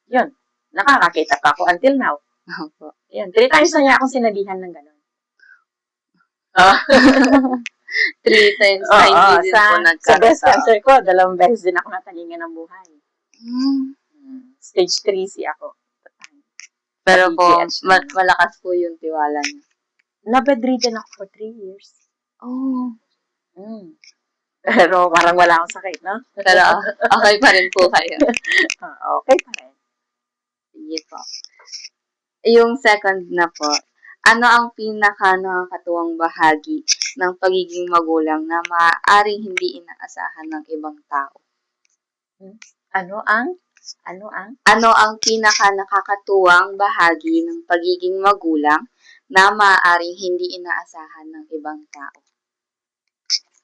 Yun, nakakakita pa ako until now. Opo. Yun, 3 times na niya akong sinabihan ng gano'n. Oh. 3 times na hindi din po Sa nagkaroon breast cancer ko, 2 beses din ako natalingan ng buhay. Stage 3C ako. Pero po, PGH naman. malakas po yung tiwala niyo. Na-bedridden ako for 3 years. Oh. Pero parang wala akong sakit, no? Pero okay pa rin po kayo. Okay pa rin. Sige po. Yung second na po, ano ang pinaka-nakakatuwang bahagi ng pagiging magulang na maaaring hindi inaasahan ng ibang tao? Ano ang Ano ang pinaka-nakakatuwang bahagi ng pagiging magulang na maaaring hindi inaasahan ng ibang tao?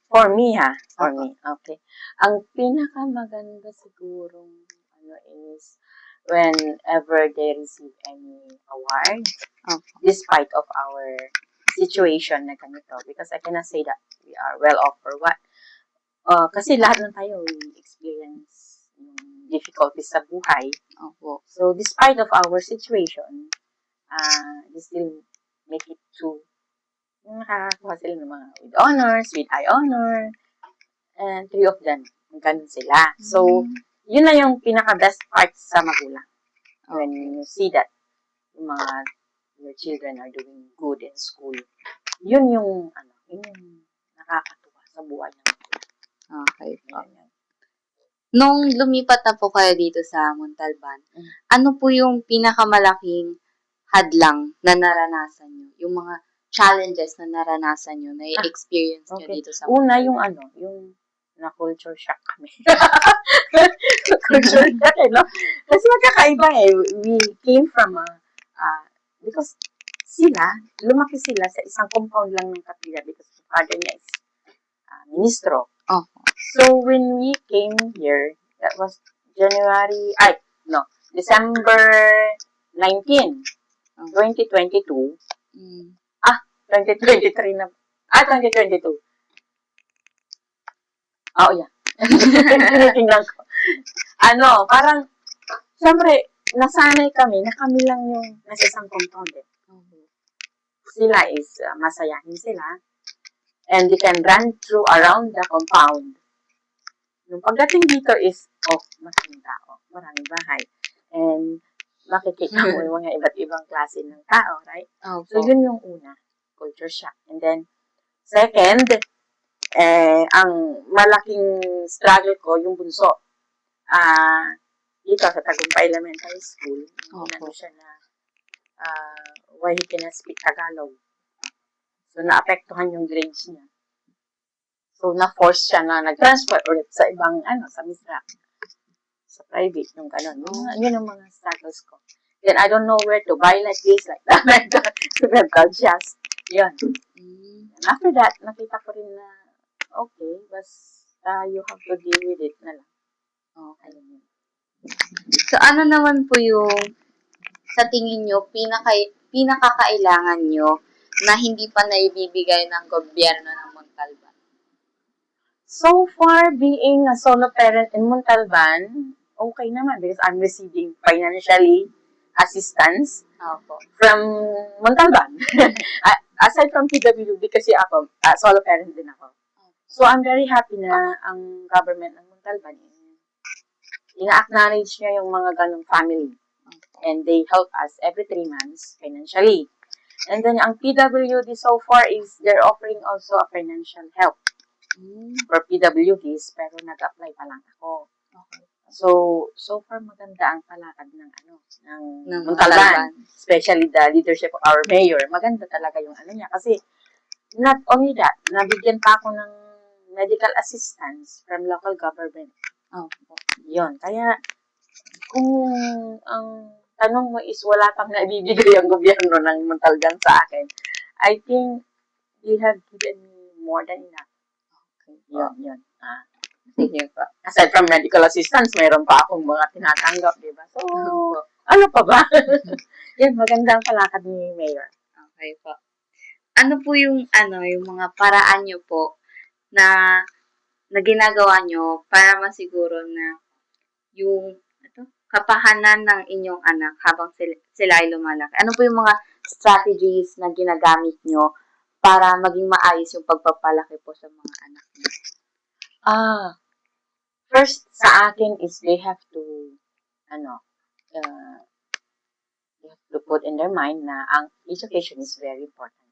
For me, For me, okay. Ang pinakamaganda sigurong is whenever they receive any award, despite of our situation na ganito, because I cannot say that we are well off or what. Kasi lahat ng tayo we experience yung difficulties sa buhay. So despite of our situation, they still make it to nakakakuha sila ng mga with honors, with high honor, and 3 of them, ganun sila. So, yun na yung pinaka-best part sa magulang. When you see that your children are doing good in school, yun yung nakakatuwa sa buhay ng magulang. Okay po. Nung lumipat na po kayo dito sa Montalban, ano po yung pinakamalaking hadlang na naranasan nyo? Yung mga challenges na naranasan nyo, na i-experience nyo dito sa Una, yung na-culture shock kami. Culture shock, no? Kasi magkakaiba We came from because lumaki sila sa isang compound lang ng kapila because the father niya is ministro. So, when we came here, that was December 19, 2022. 2023 na. 2022. Tinitingnan ko. Parang, syempre, nasanay kami na kami lang yung nasa isang compound. Sila is masayahin sila. And they can run through around the compound. Nung pagdating dito is, maraming tao, maraming bahay. And makikita mo yung mga iba't ibang klase ng tao, right? So, yun yung una. Culture shock. And then, second, ang malaking struggle ko, yung bunso. Dito sa Tagumpay Elementary School, siya na why he cannot speak Tagalog. So, naapektuhan yung grades niya. So, na-force siya na nag-transfer ulit sa ibang, sa Misra. Sa private, yung gano'n. Yun ang mga struggles ko. Then, I don't know where to buy like this, like that, like that. So, just, yun. And after that, nakita ko rin na, okay, you have to deal with it na lang. So, ano naman po yung, sa tingin nyo, pinakakailangan nyo na hindi pa naibibigay ng gobyerno ng Montalban? So far, being a solo parent in Montalban, okay naman because I'm receiving financially assistance from Montalban. Aside from PWD, kasi ako, solo parent din ako. So, I'm very happy na ang government ng Montalban, ina-acknowledge niya yung mga ganong family. And they help us every 3 months financially. And then, ang PWD so far is they're offering also a financial help for PWDs, pero nag-apply pa lang ako. So far maganda ang palakad ng Montalban. Especially the leadership of our mayor. Maganda talaga yung niya. Kasi, not only that, nabigyan pa ako ng medical assistance from local government. Yun. Kaya, kung ang tanong mo is wala pang naibibigay ang gobyerno ng Montalban sa akin, I think they have given me more than enough. Yun. Sige pa. Aside from medical assistance, mayroon pa akong mga tinatanggap, di ba? So, ano pa ba? Yan, magandang palakad ni Mayor. Okay po. Ano po yung mga paraan nyo po na ginagawa nyo para masiguro na yung kapahanan ng inyong anak habang sila ay lumalaki? Ano po yung mga strategies na ginagamit nyo para maging maayos yung pagpapalaki po sa mga anak nyo? First sa akin is they have to they have to put in their mind na ang education is very important.